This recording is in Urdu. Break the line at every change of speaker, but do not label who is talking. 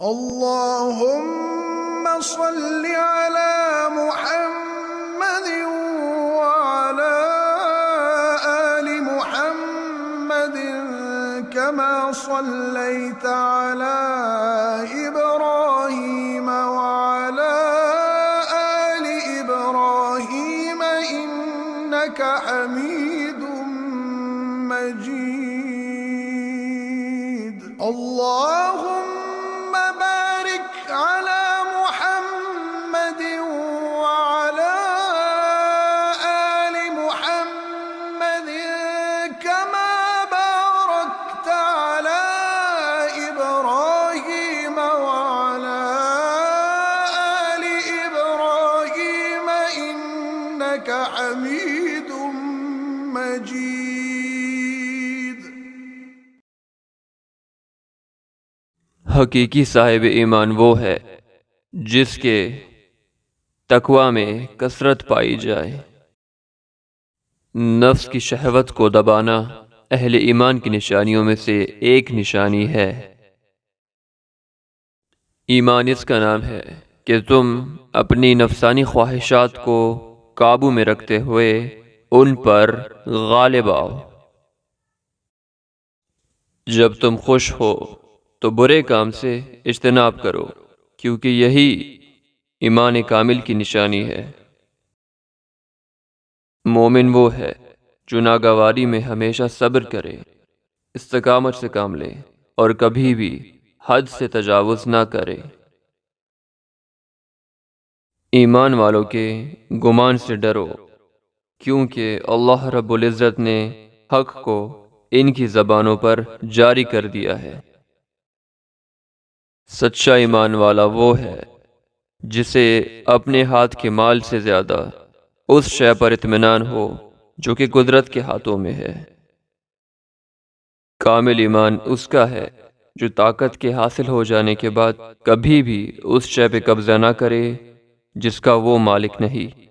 اللهم صل على محمد وعلى آل محمد كما صليت على إبراهيم وعلى آل إبراهيم إنك حميد مجيد اللهم بارك على محمد وعلى آل محمد كما باركت على إبراهيم وعلى آل إبراهيم إنك حميد مجيد۔
حقیقی صاحب ایمان وہ ہے جس کے تقوی میں کثرت پائی جائے۔ نفس کی شہوت کو دبانا اہل ایمان کی نشانیوں میں سے ایک نشانی ہے۔ ایمان اس کا نام ہے کہ تم اپنی نفسانی خواہشات کو قابو میں رکھتے ہوئے ان پر غالب آؤ۔ جب تم خوش ہو تو برے کام سے اجتناب کرو، کیونکہ یہی ایمان کامل کی نشانی ہے۔ مومن وہ ہے جو ناگواری میں ہمیشہ صبر کرے، استقامت سے کام لے اور کبھی بھی حد سے تجاوز نہ کرے۔ ایمان والوں کے گمان سے ڈرو، کیونکہ اللہ رب العزت نے حق کو ان کی زبانوں پر جاری کر دیا ہے۔ سچا ایمان والا وہ ہے جسے اپنے ہاتھ کے مال سے زیادہ اس شے پر اطمینان ہو جو کہ قدرت کے ہاتھوں میں ہے۔ کامل ایمان اس کا ہے جو طاقت کے حاصل ہو جانے کے بعد کبھی بھی اس شے پہ قبضہ نہ کرے جس کا وہ مالک نہیں۔